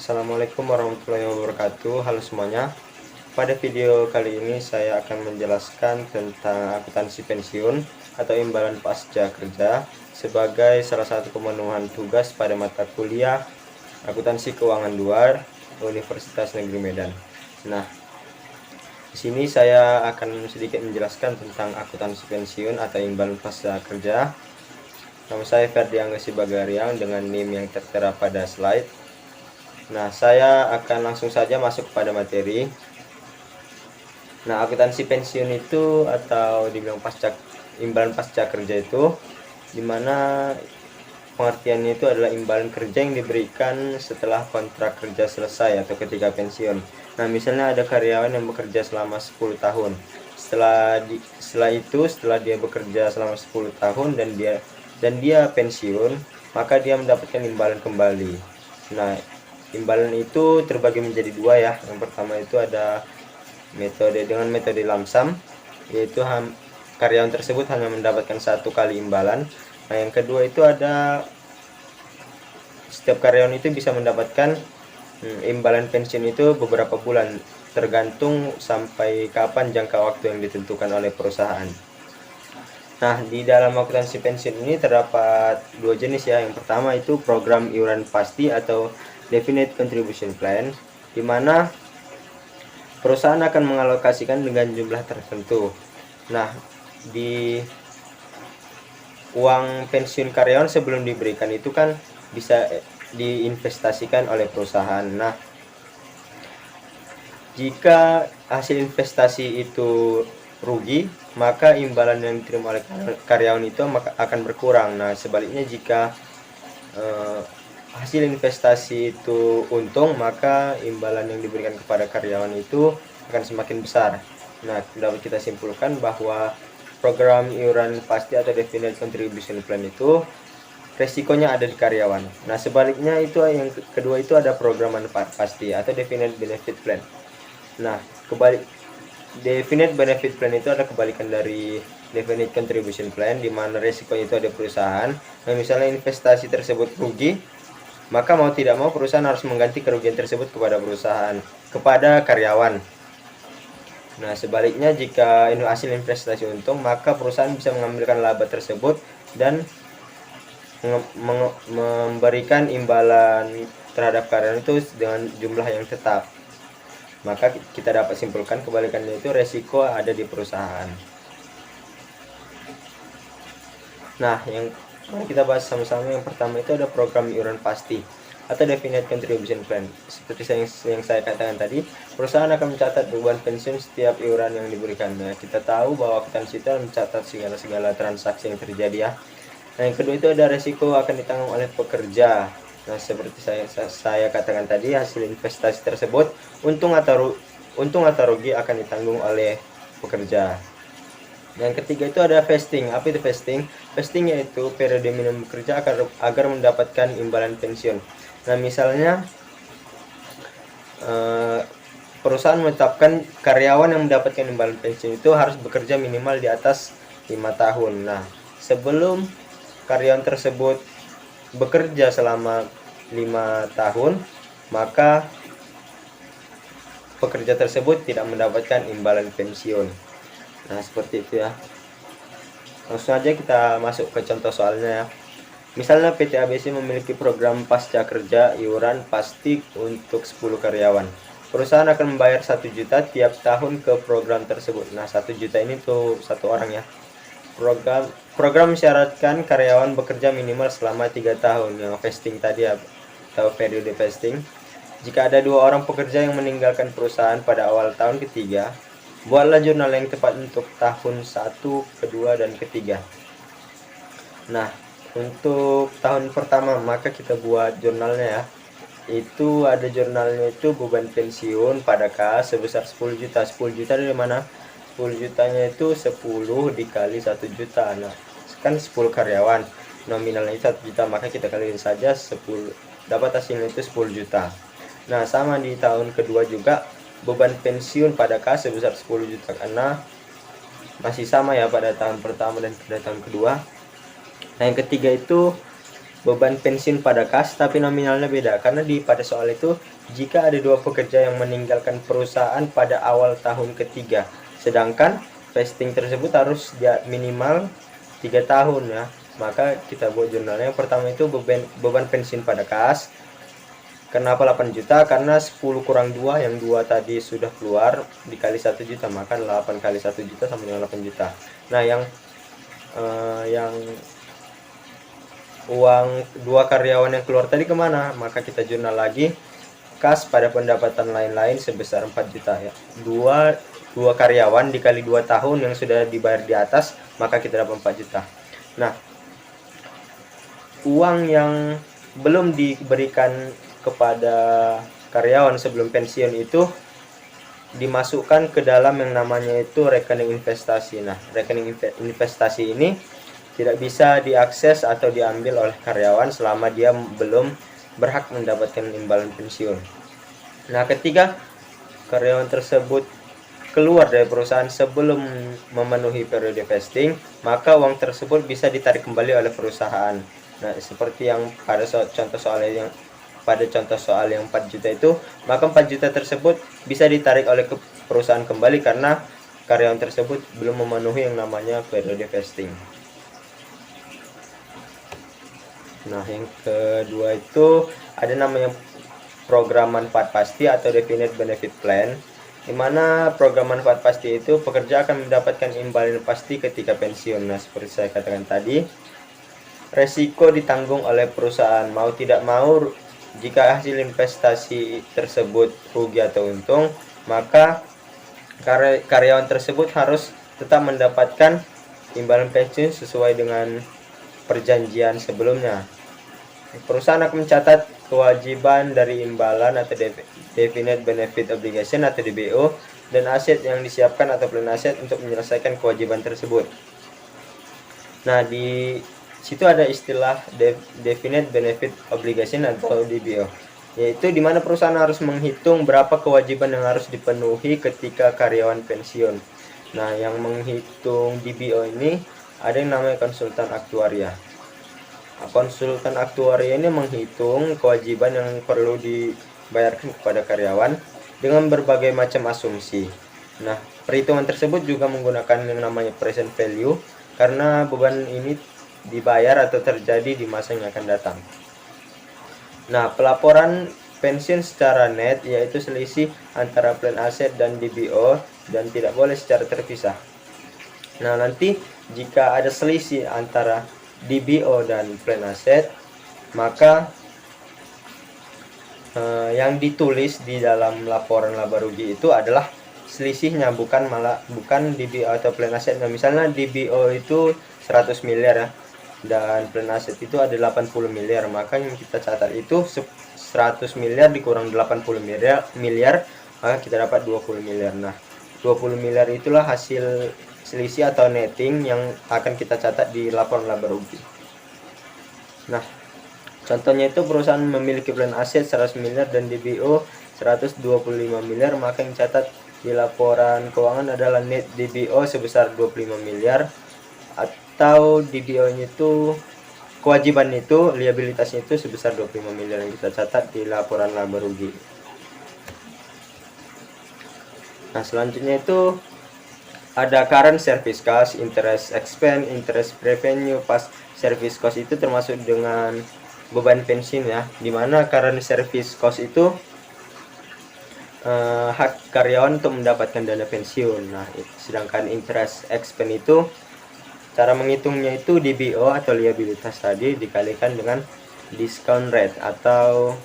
Assalamualaikum warahmatullahi wabarakatuh. Halo semuanya. Pada video kali ini saya akan menjelaskan tentang akuntansi pensiun atau imbalan pasca kerja sebagai salah satu pemenuhan tugas pada mata kuliah Akuntansi Keuangan 2 Universitas Negeri Medan. Nah, di sini saya akan sedikit menjelaskan tentang akuntansi pensiun atau imbalan pasca kerja. Nama saya Ferdi Anggasi Bagariang dengan NIM yang tertera pada slide. Nah, saya akan langsung saja masuk pada materi. Nah, akuntansi pensiun itu atau dibilang imbalan pasca kerja itu, dimana pengertiannya itu adalah imbalan kerja yang diberikan setelah kontrak kerja selesai atau ketika pensiun. Nah, misalnya ada karyawan yang bekerja selama 10 tahun. Setelah dia bekerja selama 10 tahun dan dia pensiun, maka dia mendapatkan imbalan kembali. Nah, imbalan itu terbagi menjadi dua ya. Yang pertama itu ada metode lamsam, yaitu karyawan tersebut hanya mendapatkan satu kali imbalan. Nah, yang kedua itu ada setiap karyawan itu bisa mendapatkan imbalan pensiun itu beberapa bulan, tergantung sampai kapan jangka waktu yang ditentukan oleh perusahaan. Nah, di dalam akuntansi pensiun ini terdapat dua jenis ya. Yang pertama itu program iuran pasti atau Definite Contribution Plan, di mana perusahaan akan mengalokasikan dengan jumlah tertentu. Nah, di uang pensiun karyawan sebelum diberikan itu kan bisa diinvestasikan oleh perusahaan. Nah, jika hasil investasi itu rugi, maka imbalan yang diterima oleh karyawan itu akan berkurang. Nah, sebaliknya jika hasil investasi itu untung, maka imbalan yang diberikan kepada karyawan itu akan semakin besar. Nah, dapat kita simpulkan bahwa program iuran pasti atau Definite Contribution Plan itu resikonya ada di karyawan. Nah, sebaliknya itu yang kedua itu ada program manfaat pasti atau Definite Benefit Plan. Nah, Definite Benefit Plan itu ada kebalikan dari Definite Contribution Plan, di mana resikonya itu ada perusahaan. Nah, misalnya investasi tersebut rugi, maka mau tidak mau perusahaan harus mengganti kerugian tersebut kepada karyawan. Nah, sebaliknya jika hasil investasi untung, maka perusahaan bisa mengambilkan laba tersebut dan memberikan imbalan terhadap karyawan itu dengan jumlah yang tetap. Maka kita dapat simpulkan kebalikannya itu resiko ada di perusahaan. Nah, mari kita bahas sama-sama. Yang pertama itu ada program iuran pasti atau Definite Contribution Plan. Seperti yang saya katakan tadi, perusahaan akan mencatat beban pensiun setiap iuran yang diberikannya. Kita tahu bahwa akuntansi itu mencatat segala transaksi yang terjadi ya. Nah, yang kedua itu ada resiko akan ditanggung oleh pekerja. Nah, seperti saya katakan tadi, hasil investasi tersebut untung atau rugi akan ditanggung oleh pekerja. Yang ketiga itu ada vesting. Apa itu vesting? Vesting yaitu periode minimum bekerja agar mendapatkan imbalan pensiun. Nah, misalnya perusahaan menetapkan karyawan yang mendapatkan imbalan pensiun itu harus bekerja minimal di atas 5 tahun. Nah, sebelum karyawan tersebut bekerja selama 5 tahun, maka pekerja tersebut tidak mendapatkan imbalan pensiun. Nah, seperti itu ya. Langsung aja kita masuk ke contoh soalnya ya. Misalnya PT ABC memiliki program pasca kerja iuran pasti untuk 10 karyawan. Perusahaan akan membayar 1 juta tiap tahun ke program tersebut. Nah, 1 juta ini tuh satu orang ya. Program mensyaratkan karyawan bekerja minimal selama 3 tahun, yang vesting tadi atau periode vesting. Jika ada 2 orang pekerja yang meninggalkan perusahaan pada awal tahun ketiga, buatlah jurnal yang tepat untuk tahun 1, kedua, dan ketiga. Nah, untuk tahun pertama maka kita buat jurnalnya ya. Itu ada jurnalnya itu beban pensiun pada kas sebesar 10 juta. 10 juta dari mana? 10 jutanya itu 10 dikali 1 juta. Nah, kan 10 karyawan, nominalnya itu 1 juta, maka kita kaliin saja 10, dapat hasilnya itu 10 juta. Nah, sama di tahun kedua juga beban pensiun pada kas sebesar 10 juta, karena masih sama ya pada tahun pertama dan pada tahun kedua. Nah, yang ketiga itu beban pensiun pada kas tapi nominalnya beda, karena pada soal itu jika ada 2 pekerja yang meninggalkan perusahaan pada awal tahun ketiga, sedangkan vesting tersebut harus minimal 3 tahun ya, maka kita buat jurnalnya. Yang pertama itu beban pensiun pada kas. Kenapa 8 juta? Karena 10 kurang 2, yang 2 tadi sudah keluar, dikali 1 juta, maka 8 kali 1 juta sama dengan 8 juta. Nah, yang uang 2 karyawan yang keluar tadi kemana? Maka kita jurnal lagi, kas pada pendapatan lain-lain sebesar 4 juta ya. 2 karyawan dikali 2 tahun yang sudah dibayar di atas, maka kita dapat 4 juta. Nah, uang yang belum diberikan kepada karyawan sebelum pensiun itu dimasukkan ke dalam yang namanya itu rekening investasi. Nah, rekening investasi ini tidak bisa diakses atau diambil oleh karyawan selama dia belum berhak mendapatkan imbalan pensiun. Nah, ketika karyawan tersebut keluar dari perusahaan sebelum memenuhi periode vesting, maka uang tersebut bisa ditarik kembali oleh perusahaan. Nah, seperti yang pada contoh soal yang 4 juta itu, maka 4 juta tersebut bisa ditarik oleh perusahaan kembali karena karyawan tersebut belum memenuhi yang namanya periode vesting. Nah, yang kedua itu ada namanya program manfaat pasti atau definite benefit plan, di mana program manfaat pasti itu pekerja akan mendapatkan imbalan pasti ketika pensiun. Nah, seperti saya katakan tadi, resiko ditanggung oleh perusahaan. Mau tidak mau, jika hasil investasi tersebut rugi atau untung, maka karyawan tersebut harus tetap mendapatkan imbalan pensiun sesuai dengan perjanjian sebelumnya. Perusahaan akan mencatat kewajiban dari imbalan atau definite benefit obligation atau DBO dan aset yang disiapkan atau plan aset untuk menyelesaikan kewajiban tersebut. Nah, di situ ada istilah definite benefit obligation atau DBO, yaitu di mana perusahaan harus menghitung berapa kewajiban yang harus dipenuhi ketika karyawan pensiun. Nah, yang menghitung DBO ini ada yang namanya konsultan aktuaria. Nah, konsultan aktuaria ini menghitung kewajiban yang perlu dibayarkan kepada karyawan dengan berbagai macam asumsi. Nah, perhitungan tersebut juga menggunakan yang namanya present value karena beban ini dibayar atau terjadi di masa yang akan datang. Nah, pelaporan pensiun secara net yaitu selisih antara plan aset dan DBO dan tidak boleh secara terpisah. Nah, nanti jika ada selisih antara DBO dan plan aset, maka yang ditulis di dalam laporan laba rugi itu adalah selisihnya, bukan DBO atau plan aset. Nah, misalnya DBO itu 100 miliar ya, dan plan aset itu ada 80 miliar, maka yang kita catat itu 100 miliar dikurang 80 miliar, maka kita dapat 20 miliar. Nah, 20 miliar itulah hasil selisih atau netting yang akan kita catat di laporan laba rugi. Nah, contohnya itu perusahaan memiliki plan aset 100 miliar dan DBO 125 miliar, maka yang catat di laporan keuangan adalah net DBO sebesar 25 miliar, atau DBO-nya itu kewajiban itu, liabilitasnya itu sebesar 25 miliar yang kita catat di laporan laba rugi. Nah, selanjutnya itu ada current service cost, interest expense, interest revenue, past service cost itu termasuk dengan beban pensiun ya, dimana current service cost itu hak karyawan untuk mendapatkan dana pensiun. Nah, sedangkan interest expense itu cara menghitungnya itu DBO atau liabilitas tadi dikalikan dengan discount rate atau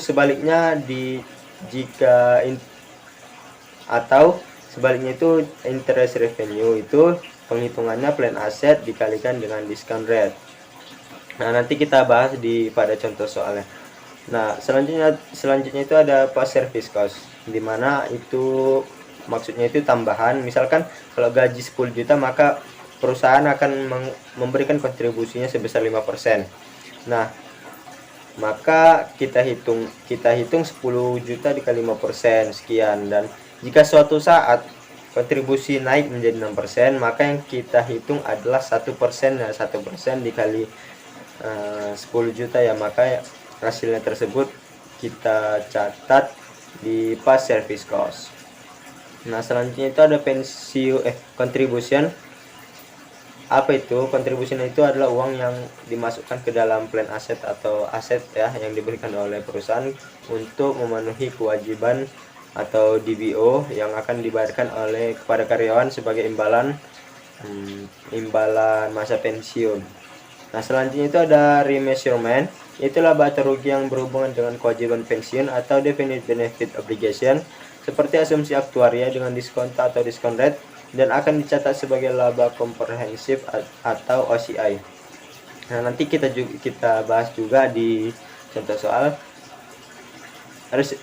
sebaliknya sebaliknya itu interest revenue itu penghitungannya plan aset dikalikan dengan discount rate. Nah, nanti kita bahas pada contoh soalnya. Nah, selanjutnya itu ada past service cost, dimana itu maksudnya itu tambahan. Misalkan kalau gaji 10 juta maka perusahaan akan memberikan kontribusinya sebesar 5%. Nah, maka kita hitung 10 juta dikali 5% sekian. Dan jika suatu saat kontribusi naik menjadi 6%, maka yang kita hitung adalah 1%. Nah, 1% dikali 10 juta ya, maka hasilnya tersebut kita catat di pas service cost. Nah, selanjutnya itu ada contribution. Apa itu? Contribution itu adalah uang yang dimasukkan ke dalam plan aset atau aset ya, yang diberikan oleh perusahaan untuk memenuhi kewajiban atau DBO yang akan dibayarkan kepada karyawan sebagai imbalan masa pensiun. Nah, selanjutnya itu ada remeasurement. Itulah laba atau rugi yang berhubungan dengan kewajiban pensiun atau definite benefit obligation, seperti asumsi aktuaria dengan diskonto atau diskon rate, dan akan dicatat sebagai laba komprehensif atau OCI. Nah, nanti kita bahas juga di contoh soal.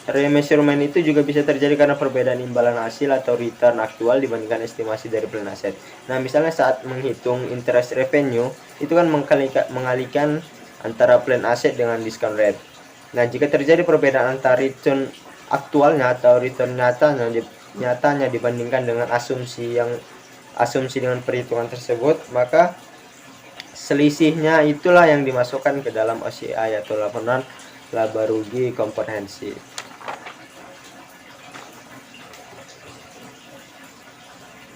Remeasurement itu juga bisa terjadi karena perbedaan imbalan hasil atau return aktual dibandingkan estimasi dari plan aset. Nah, misalnya saat menghitung interest revenue, itu kan mengalihkan antara plan aset dengan discount rate. Nah, jika terjadi perbedaan antara return aktualnya atau return nyatanya dibandingkan dengan asumsi dengan perhitungan tersebut, maka selisihnya itulah yang dimasukkan ke dalam OCI atau laporan laba rugi komprehensif.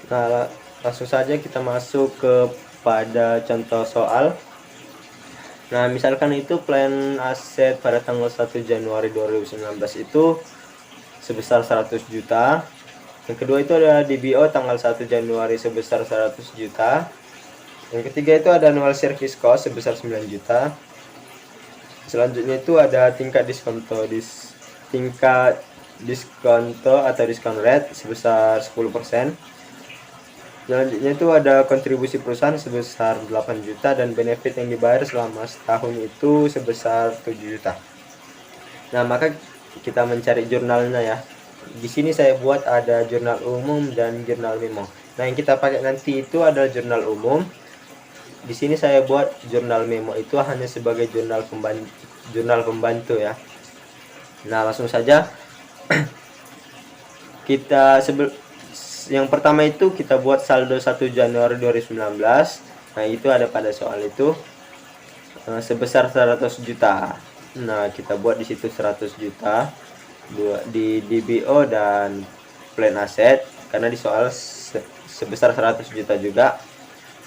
Nah, langsung saja kita masuk kepada contoh soal. Nah, misalkan itu plan aset pada tanggal 1 Januari 2019 itu sebesar 100 juta. Yang kedua itu ada DBO tanggal 1 Januari sebesar 100 juta. Yang ketiga itu ada annual service cost sebesar 9 juta. Selanjutnya itu ada tingkat diskonto atau diskon rate sebesar 10%. Selanjutnya itu ada kontribusi perusahaan sebesar 8 juta dan benefit yang dibayar selama setahun itu sebesar 7 juta. Nah, maka kita mencari jurnalnya ya. Di sini saya buat ada jurnal umum dan jurnal memo. Nah, yang kita pakai nanti itu adalah jurnal umum. Di sini saya buat jurnal memo itu hanya sebagai jurnal pembantu ya. Nah, langsung saja yang pertama itu kita buat saldo 1 Januari 2019. Nah, itu ada pada soal itu sebesar 100 juta. Nah, kita buat di situ 100 juta di DBO dan plan aset, karena di soal sebesar 100 juta juga,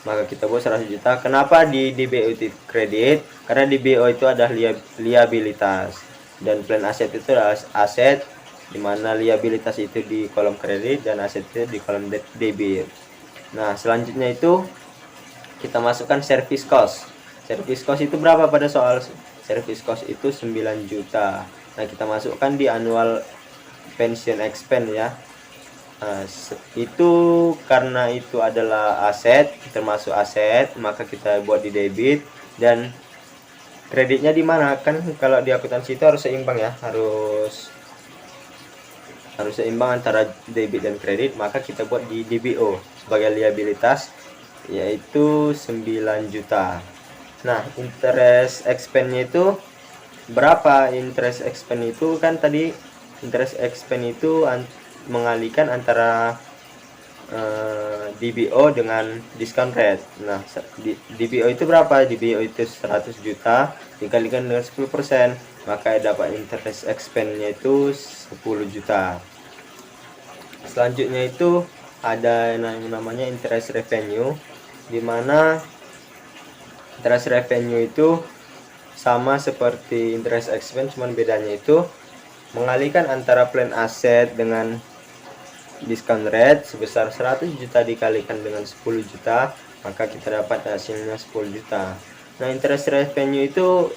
maka kita buat 100 juta. Kenapa di DBO itu kredit? Karena DBO itu adalah liabilitas dan plan aset itu adalah aset, dimana liabilitas itu di kolom kredit dan aset itu di kolom debit. Nah, selanjutnya itu kita masukkan service cost. Service cost itu berapa pada soal? Service cost itu 9 juta. Nah, kita masukkan di annual pension expense ya. Nah, itu karena itu adalah aset, termasuk aset, maka kita buat di debit. Dan kreditnya di mana? Kan kalau di akuntansi itu harus seimbang ya, harus seimbang antara debit dan kredit, maka kita buat di DBO sebagai liabilitas, yaitu 9 juta. Nah, interest expense-nya itu berapa? Interest expense itu kan tadi interest expense itu mengalihkan antara DBO dengan discount rate. Nah, DBO itu berapa? DBO itu 100 juta dikalikan dengan 10%, maka dapat interest expense-nya itu 10 juta. Selanjutnya itu ada yang namanya interest revenue, di mana interest revenue itu sama seperti interest expense, cuman bedanya itu mengalihkan antara plan aset dengan discount rate sebesar 100 juta dikalikan dengan 10 juta, maka kita dapat hasilnya 10 juta. Nah, interest revenue itu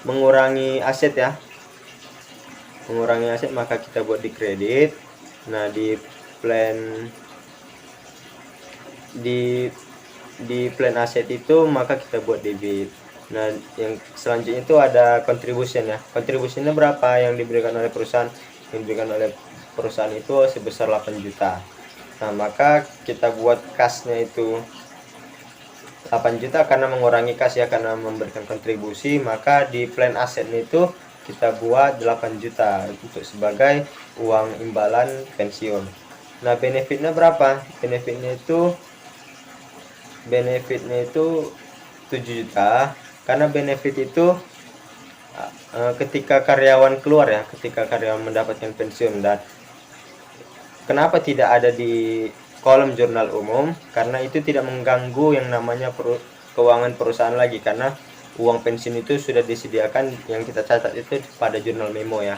mengurangi aset ya. Mengurangi aset, maka kita buat di kredit. Nah, di plan aset itu maka kita buat debit. Nah, yang selanjutnya itu ada contribution ya. Contributionnya berapa yang diberikan oleh perusahaan? Yang diberikan oleh perusahaan itu sebesar 8 juta. Nah, maka kita buat kasnya itu 8 juta karena mengurangi kas ya, karena memberikan kontribusi, maka di plan asetnya itu kita buat 8 juta untuk sebagai uang imbalan pensiun. Nah, benefitnya berapa? Benefitnya itu 7 juta. Karena benefit itu ketika karyawan keluar ya, ketika karyawan mendapatkan pensiun. Dan kenapa tidak ada di kolom jurnal umum? Karena itu tidak mengganggu yang namanya keuangan perusahaan lagi, karena uang pensiun itu sudah disediakan, yang kita catat itu pada jurnal memo ya.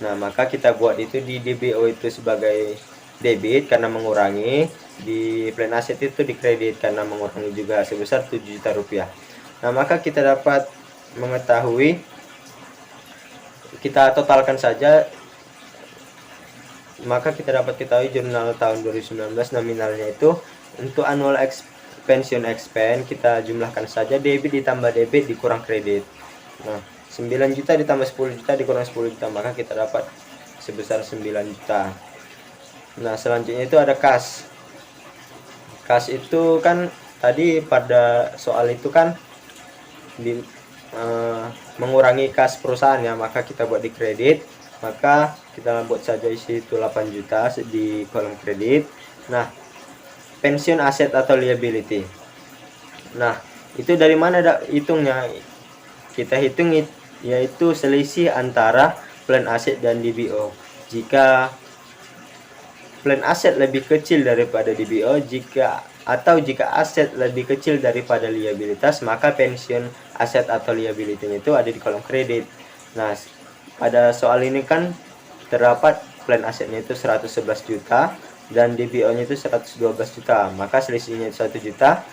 Nah, maka kita buat itu di DBO itu sebagai debit karena mengurangi, di plan aset itu di kredit karena mengurangi juga sebesar 7 juta rupiah. Nah, maka kita dapat mengetahui, kita totalkan saja, maka kita dapat ketahui jurnal tahun 2019 nominalnya itu untuk annual pension expense, kita jumlahkan saja debit ditambah debit dikurang kredit. Nah, 9 juta ditambah 10 juta dikurang 10 juta, maka kita dapat sebesar 9 juta. Nah, selanjutnya itu ada kas. Kas itu kan tadi pada soal itu kan mengurangi kas perusahaan ya, maka kita buat di kredit, maka kita buat saja isi itu 8 juta di kolom kredit. Nah, pensiun aset atau liability. Nah, itu dari mana hitungnya? Kita hitung yaitu selisih antara plan aset dan DBO. Jika plan aset lebih kecil daripada DBO, jika aset lebih kecil daripada liabilitas, maka pensiun aset atau liability itu ada di kolom kredit. Nah, pada soal ini kan terdapat plan asetnya itu 111 juta dan DBO-nya itu 112 juta, maka selisihnya 1 juta.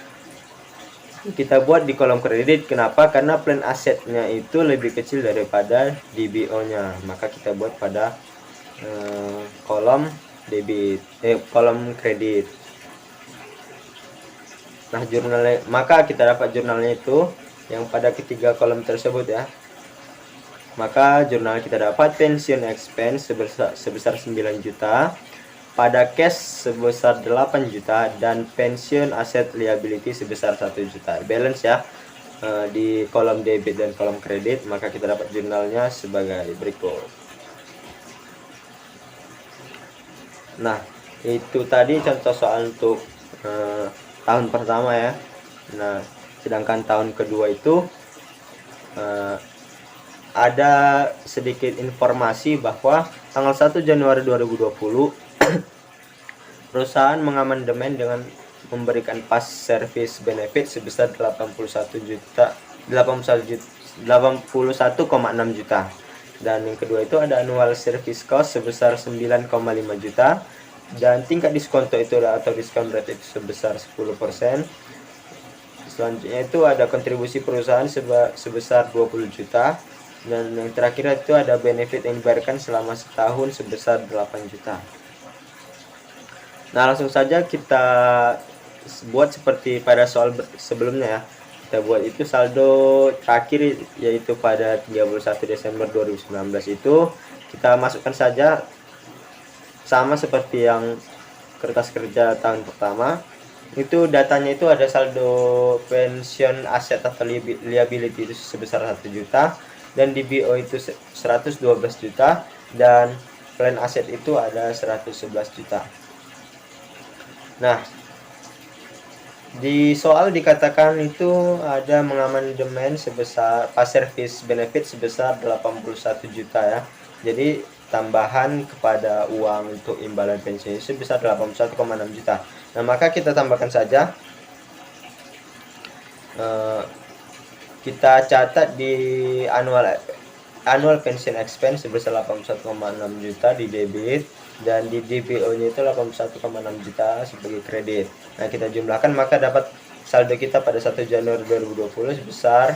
Kita buat di kolom kredit. Kenapa? Karena plan asetnya itu lebih kecil daripada DBO-nya, maka kita buat pada kolom kolom kredit. Nah, jurnalnya, maka kita dapat jurnalnya itu yang pada ketiga kolom tersebut ya. Maka jurnal kita dapat pensiun expense sebesar 9 juta, pada cash sebesar 8 juta, dan pensiun aset liability sebesar 1 juta. Balance ya di kolom debit dan kolom kredit, maka kita dapat jurnalnya sebagai berikut. Nah, itu tadi contoh soal untuk tahun pertama ya. Nah, sedangkan tahun kedua itu ada sedikit informasi bahwa tanggal 1 Januari 2020 perusahaan mengamandemen dengan memberikan pas service benefit sebesar 81,6 juta. Dan yang kedua itu ada annual service cost sebesar 9,5 juta, dan tingkat diskonto itu atau diskon rate itu sebesar 10%. Selanjutnya itu ada kontribusi perusahaan sebesar 20 juta, dan yang terakhir itu ada benefit yang dibayarkan selama setahun sebesar 8 juta. Nah, langsung saja kita buat seperti pada soal sebelumnya ya. Kita buat itu saldo terakhir, yaitu pada 31 Desember 2019 itu kita masukkan saja sama seperti yang kertas kerja tahun pertama. Itu datanya itu ada saldo pensiun aset atau liability itu sebesar 1 juta, dan DBO itu 112 juta, dan plan aset itu ada 111 juta. Nah, di soal dikatakan itu ada mengamandemen sebesar pas service benefit sebesar 81 juta ya. Jadi tambahan kepada uang untuk imbalan pensiun sebesar 81,6 juta. Nah, maka kita tambahkan saja, kita catat di annual pension expense sebesar 81,6 juta di debit, dan di DBO-nya itu 81,6 juta sebagai kredit. Nah, kita jumlahkan, maka dapat saldo kita pada 1 Januari 2020 sebesar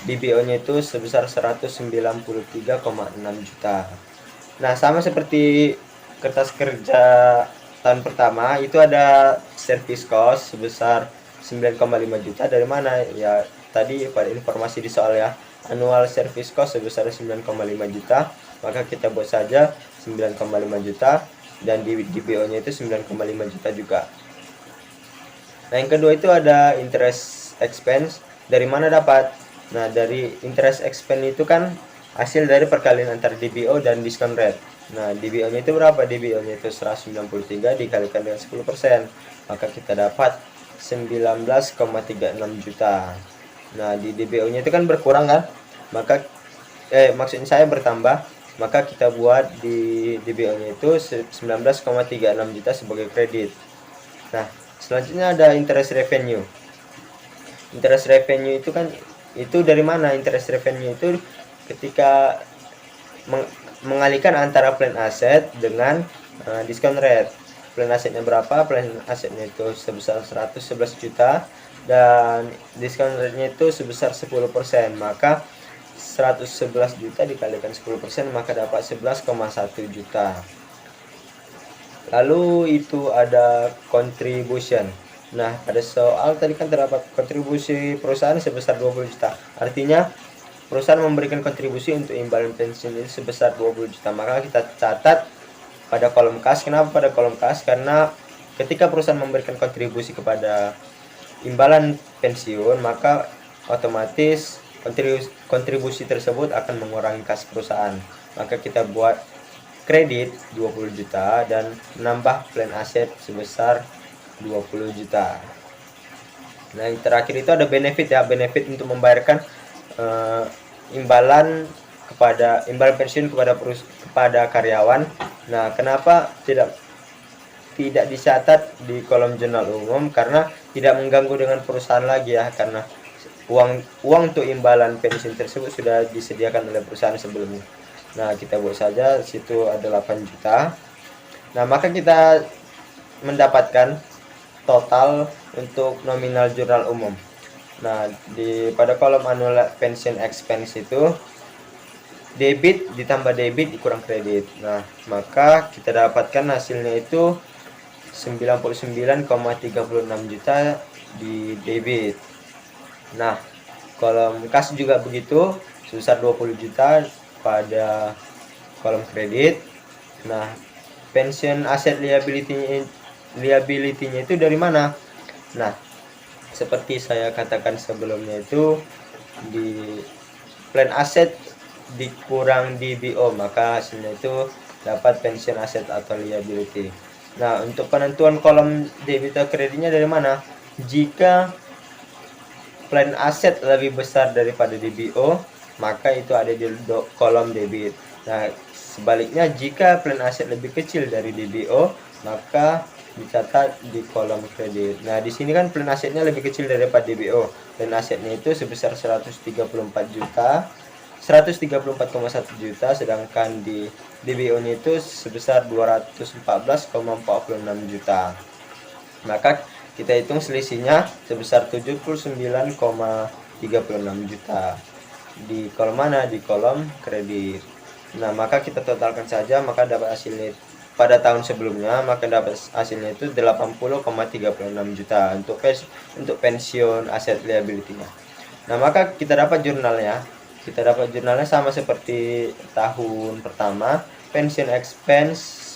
DBO-nya itu sebesar 193,6 juta. Nah, sama seperti kertas kerja tahun pertama, itu ada service cost sebesar 9,5 juta. Dari mana? Ya, tadi pada informasi di soal ya. Annual service cost sebesar 9,5 juta, maka kita buat saja 9,5 juta, dan di DBO-nya itu 9,5 juta juga. Nah, yang kedua itu ada interest expense. Dari mana dapat? Nah, dari interest expense itu kan hasil dari perkalian antara DBO dan discount rate. Nah, DBO-nya itu berapa? DBO-nya itu 193 dikalikan dengan 10%. Maka kita dapat 19,36 juta. Nah, di DBO-nya itu kan berkurang kan? Maka maksudnya saya bertambah. Maka kita buat di DBO-nya itu 19,36 juta sebagai kredit. Nah, selanjutnya ada interest revenue. Interest revenue itu kan dari mana? Interest revenue itu ketika mengalihkan antara plan aset dengan discount rate. Plan asetnya berapa? Plan asetnya itu sebesar 111 juta dan discount rate-nya itu sebesar 10%. Maka 111 juta dikalikan 10% maka dapat 11,1 juta. Lalu itu ada contribution. Nah, pada soal tadi kan terdapat kontribusi perusahaan sebesar 20 juta. Artinya perusahaan memberikan kontribusi untuk imbalan pensiun itu sebesar 20 juta. Maka kita catat pada kolom kas. Kenapa pada kolom kas? Karena ketika perusahaan memberikan kontribusi kepada imbalan pensiun, maka otomatis kontribusi tersebut akan mengurangi kas perusahaan. Maka kita buat kredit 20 juta dan menambah plan aset sebesar 20 juta. Nah, yang terakhir itu ada benefit ya, benefit untuk membayarkan imbalan pensiun kepada karyawan. Nah, kenapa tidak dicatat di kolom jurnal umum? Karena tidak mengganggu dengan perusahaan lagi ya, karena uang untuk imbalan pensiun tersebut sudah disediakan oleh perusahaan sebelumnya. Nah, kita buat saja situ ada 8 juta. Nah, maka kita mendapatkan total untuk nominal jurnal umum. Nah, pada kolom annual pension expense itu debit ditambah debit dikurang kredit. Nah, maka kita dapatkan hasilnya itu 99,36 juta di debit. Nah, kolom kas juga begitu, sebesar 20 juta pada kolom kredit. Nah, pension asset liability-nya itu dari mana? Nah, seperti saya katakan sebelumnya itu di plan aset dikurang DBO, maka hasilnya itu dapat pension asset atau liability. Nah, untuk penentuan kolom debit atau kreditnya dari mana? Jika plan aset lebih besar daripada DBO, maka itu ada di kolom debit. Nah, sebaliknya jika plan aset lebih kecil dari DBO, maka dicatat di kolom kredit. Nah, di sini kan plan asetnya lebih kecil daripada DBO. Plan asetnya itu sebesar 134 juta, 134,1 juta, sedangkan di DBO-nya itu sebesar 214,46 juta. Maka kita hitung selisihnya sebesar 79,36 juta. Di kolom mana? Di kolom kredit. Nah, maka kita totalkan saja, maka dapat hasilnya pada tahun sebelumnya, maka dapat hasilnya itu 80,36 juta untuk pensiun aset liability-nya. Nah, maka kita dapat jurnalnya. Kita dapat jurnalnya sama seperti tahun pertama, pension expense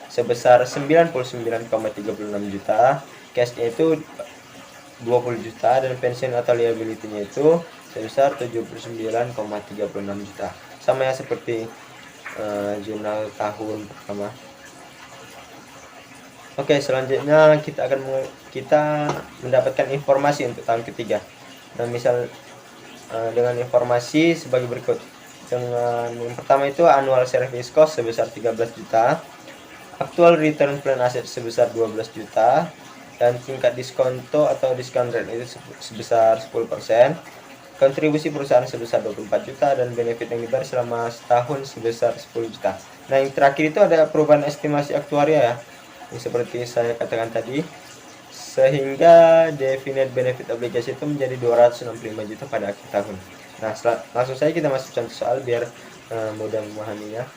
sebesar 99,36 juta, cashnya itu 20 juta, dan pensiun atau liability-nya itu sebesar 79,36 juta. Sama ya seperti jurnal tahun pertama. Oke, selanjutnya kita mendapatkan informasi untuk tahun ketiga. Nah, misal dengan informasi sebagai berikut. Dengan yang pertama itu annual service cost sebesar 13 juta, actual return plan asset sebesar 12 juta, dan tingkat diskonto atau discount rate itu sebesar 10%, kontribusi perusahaan sebesar 24 juta, dan benefit yang dibayar selama setahun sebesar 10 juta. Nah, yang terakhir itu ada perubahan estimasi aktuaria ya, yang seperti saya katakan tadi, sehingga definite benefit obligation itu menjadi 265 juta pada akhir tahun. Nah, langsung saja kita masuk contoh soal biar mudah memahaminya.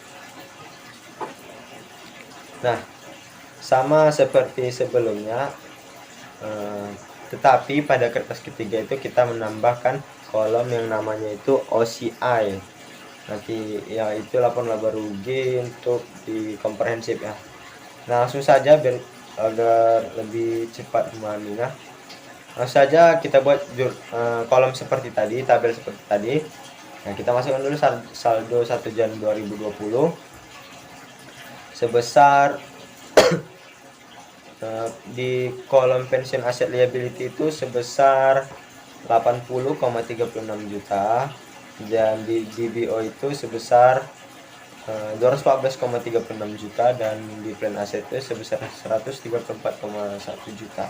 Nah, sama seperti sebelumnya, tetapi pada kertas ketiga itu kita menambahkan kolom yang namanya itu OCI. Nanti ya itu laporan laba rugi untuk di komprehensif ya. Nah, langsung saja biar agar lebih cepat memahaminya. Langsung saja kita buat kolom seperti tadi, tabel seperti tadi. Nah, kita masukkan dulu saldo 1 Januari 2020 sebesar di kolom pensiun aset liability itu sebesar 80,36 juta, dan di DBO itu sebesar 214,36 juta, dan di plan aset itu sebesar 134,1 juta.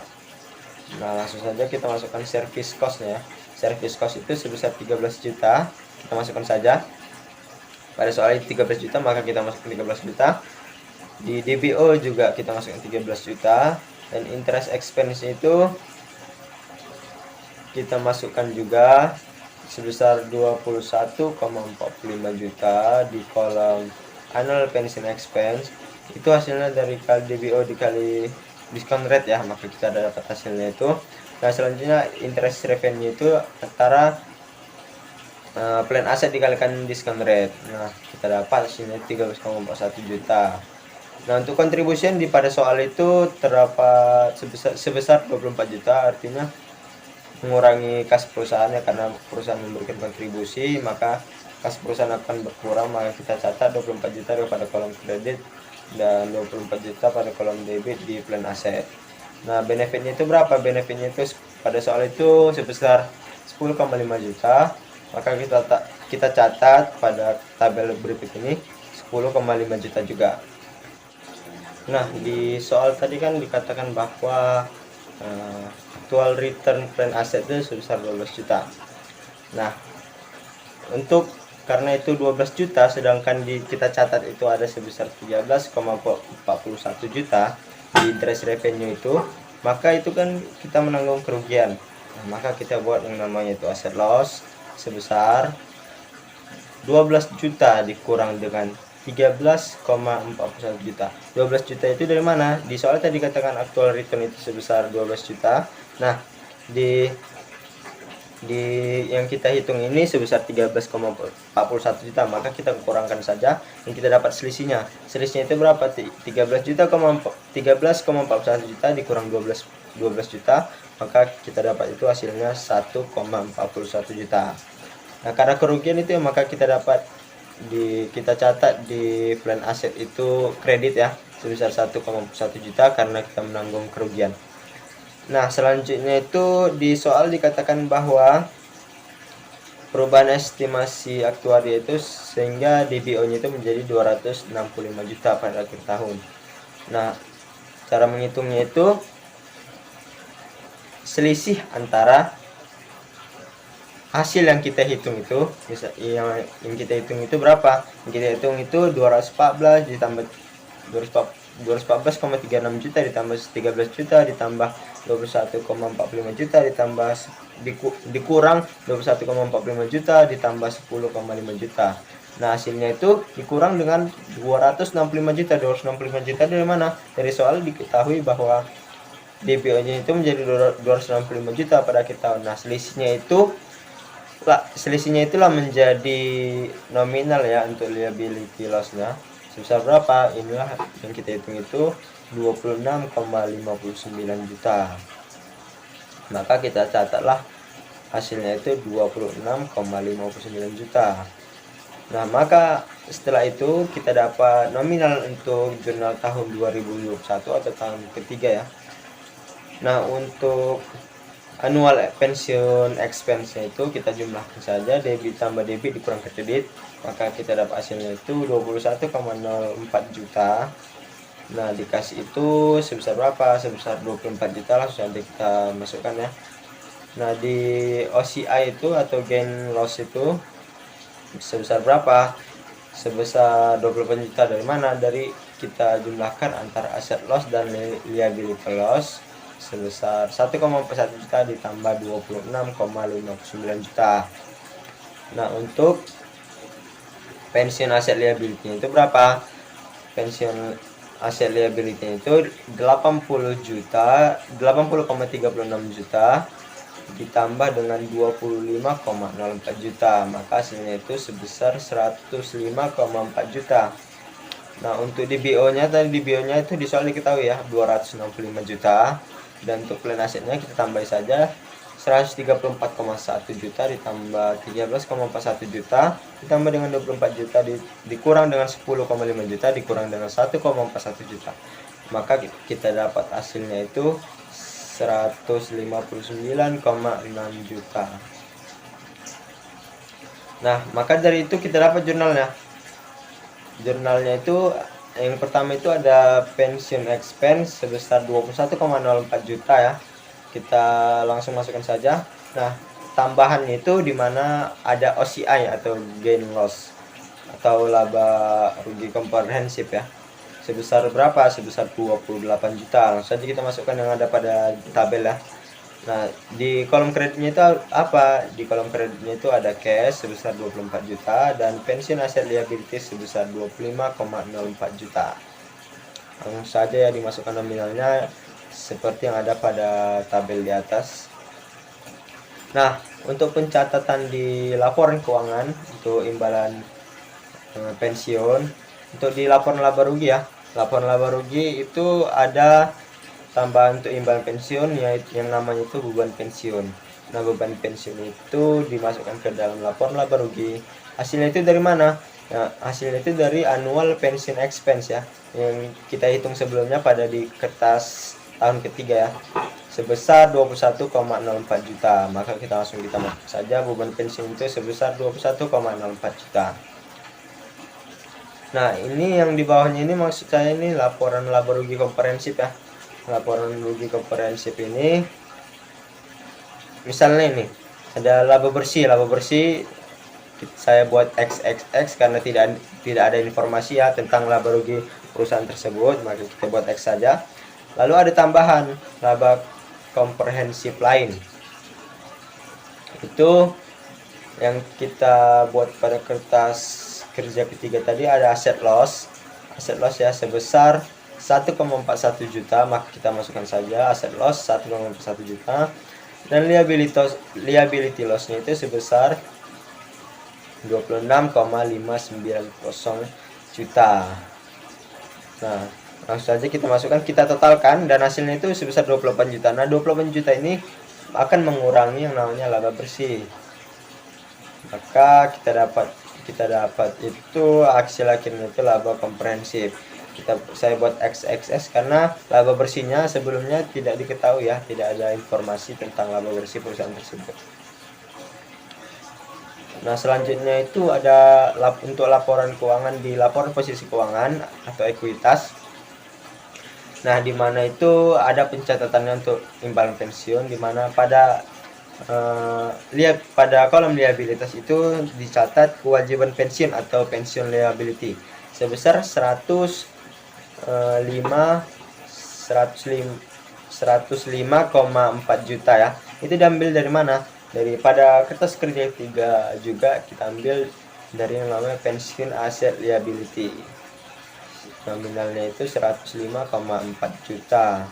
Nah, langsung saja kita masukkan service cost-nya. Service cost itu sebesar 13 juta. Kita masukkan saja. Pada soal ini 13 juta, maka kita masukkan 13 juta. Di DBO juga kita masukkan 13 juta, dan interest expense itu kita masukkan juga sebesar 21,45 juta di kolom annual pension expense. Itu hasilnya dari kali DBO dikali discount rate ya, maka kita dapat hasilnya itu. Nah, selanjutnya interest revenue itu antara plan aset dikalikan discount rate. Nah, kita dapat hasilnya 13,41 juta. Nah, untuk contribution di pada soal itu terdapat sebesar 24 juta, artinya mengurangi kas perusahaannya karena perusahaan memberikan kontribusi, maka kas perusahaan akan berkurang, maka kita catat 24 juta pada kolom kredit dan 24 juta pada kolom debit di plan aset. Nah, benefitnya itu berapa? Benefitnya itu pada soal itu sebesar 10,5 juta, maka kita catat pada tabel berikut ini 10,5 juta juga. Nah, di soal tadi kan dikatakan bahwa actual return plan aset itu sebesar 12 juta. Nah, karena itu 12 juta, sedangkan kita catat itu ada sebesar 13,41 juta di interest revenue itu, maka itu kan kita menanggung kerugian. Nah, maka kita buat yang namanya itu asset loss sebesar 12 juta dikurang dengan 13,41 juta. 12 juta itu dari mana? Di soal tadi dikatakan actual return itu sebesar 12 juta. Nah, di yang kita hitung ini sebesar 13,41 juta, maka kita kurangkan saja dan kita dapat selisihnya. Selisihnya itu berapa? 13,41 juta dikurang 12 juta, maka kita dapat itu hasilnya 1,41 juta. Nah, karena kerugian itu maka kita dapat kita catat di plan aset itu kredit ya, sebesar 1,1 juta karena kita menanggung kerugian. Nah, selanjutnya itu di soal dikatakan bahwa perubahan estimasi aktuaria itu sehingga DBO-nya itu menjadi 265 juta pada akhir tahun. Nah, cara menghitungnya itu selisih antara hasil yang kita hitung itu, yang kita hitung itu berapa? Yang kita hitung itu 214 ditambah 214,36 juta ditambah 13 juta ditambah 21,45 juta ditambah dikurang 21,45 juta ditambah 10,5 juta. Nah, hasilnya itu dikurang dengan 265 juta. 265 juta dari mana? Dari soal diketahui bahwa DPO-nya itu menjadi 265 juta pada akhir tahun. Nah, selisihnya itulah menjadi nominal ya untuk liability loss-nya. Sebesar berapa? Inilah yang kita hitung itu 26,59 juta. Maka kita catatlah hasilnya itu 26,59 juta. Nah, maka setelah itu kita dapat nominal untuk jurnal tahun 2021 atau tahun ketiga ya. Nah, untuk annual pension expense itu kita jumlahkan saja debit tambah debit dikurang kredit, maka kita dapat hasilnya itu 21,04 juta. Nah, dikasih itu sebesar berapa? Sebesar 24 juta, langsung saja kita masukkan ya. Nah, di OCI itu atau gain loss itu sebesar berapa? Sebesar 24 juta. Dari mana? Dari kita jumlahkan antara asset loss dan liability loss sebesar 1,41 juta ditambah 26,59 juta. Nah, untuk pensiun aset liability itu berapa? Pensiun aset liability itu 80 juta, 80,36 juta ditambah dengan 25,04 juta, maka hasilnya itu sebesar 105,4 juta. Nah, untuk DBO-nya itu di soal diketahui ya 265 juta. Dan untuk plan asetnya kita tambah saja 134,1 juta ditambah 13,41 juta ditambah dengan 24 juta dikurang dengan 10,5 juta dikurang dengan 1,41 juta. Maka kita dapat hasilnya itu 159,6 juta. Nah, maka dari itu kita dapat jurnalnya. Jurnalnya itu yang pertama itu ada pensiun expense sebesar 21,04 juta ya. Kita langsung masukkan saja. Nah, tambahannya itu dimana ada OCI atau gain loss atau laba rugi komprehensif ya. Sebesar berapa? Sebesar 28 juta. Langsung saja kita masukkan yang ada pada tabel ya. Nah, di kolom kreditnya itu apa? Di kolom kreditnya itu ada cash sebesar 24 juta dan pensiun aset liabilities sebesar 25,04 juta. Langsung saja ya dimasukkan nominalnya seperti yang ada pada tabel di atas. Nah, untuk pencatatan di laporan keuangan untuk imbalan pensiun, untuk di laporan laba rugi ya. Laporan laba rugi itu ada tambahan untuk imbalan pensiun yaitu yang namanya itu beban pensiun. Nah, beban pensiun itu dimasukkan ke dalam laporan laba rugi. Hasilnya itu dari mana? Nah, hasilnya itu dari annual pension expense ya, yang kita hitung sebelumnya pada di kertas tahun ketiga ya, sebesar 21,04 juta. Maka kita langsung masuk saja beban pensiun itu sebesar 21,04 juta. Nah, ini yang di bawahnya ini maksud saya ini laporan laba rugi komprehensif ya. Laporan rugi komprehensif ini misalnya ini ada laba bersih saya buat XXX karena tidak ada informasi ya tentang laba rugi perusahaan tersebut, maka kita buat X saja. Lalu ada tambahan laba komprehensif lain, itu yang kita buat pada kertas kerja ketiga tadi. Ada aset loss ya sebesar 1,41 juta, maka kita masukkan saja aset loss 1,41 juta dan liability lossnya itu sebesar 26,590 juta. Nah, langsung saja kita masukkan, kita totalkan dan hasilnya itu sebesar 28 juta. Nah, 28 juta ini akan mengurangi yang namanya laba bersih. Maka kita dapat itu hasil akhirnya itu laba komprehensif. Saya buat XXS karena laba bersihnya sebelumnya tidak diketahui ya, tidak ada informasi tentang laba bersih perusahaan tersebut. Nah, selanjutnya itu ada untuk laporan keuangan di laporan posisi keuangan atau ekuitas. Nah, di mana itu ada pencatatannya untuk imbalan pensiun, di mana pada pada kolom liabilitas itu dicatat kewajiban pensiun atau pensiun liability sebesar 105,4 juta ya. Itu diambil dari mana? Daripada kertas kerja 3 juga kita ambil dari yang namanya pensiun aset liability. Nominalnya itu 105,4 juta.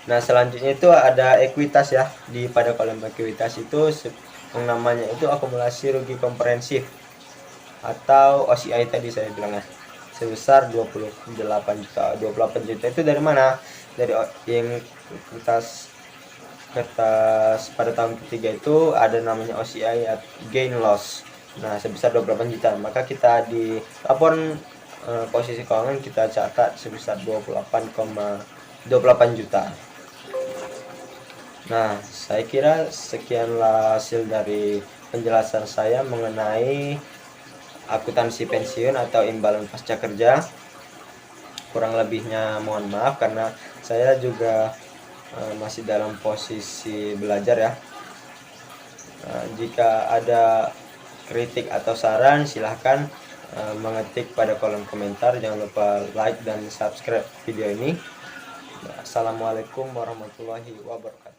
Nah, selanjutnya itu ada ekuitas ya. Pada kolom ekuitas itu yang namanya itu akumulasi rugi komprehensif atau OCI tadi saya bilang ya, sebesar 28 juta. 28 juta itu dari mana? Dari yang kertas pada tahun ketiga itu ada namanya OCI gain loss. Nah, sebesar 28 juta. Maka kita di laporan posisi keuangan kita catat sebesar 28 juta. Nah, saya kira sekianlah hasil dari penjelasan saya mengenai akuntansi pensiun atau imbalan pasca kerja. Kurang lebihnya mohon maaf karena saya juga masih dalam posisi belajar ya. Jika ada kritik atau saran silahkan mengetik pada kolom komentar. Jangan lupa like dan subscribe video ini. Assalamualaikum warahmatullahi wabarakatuh.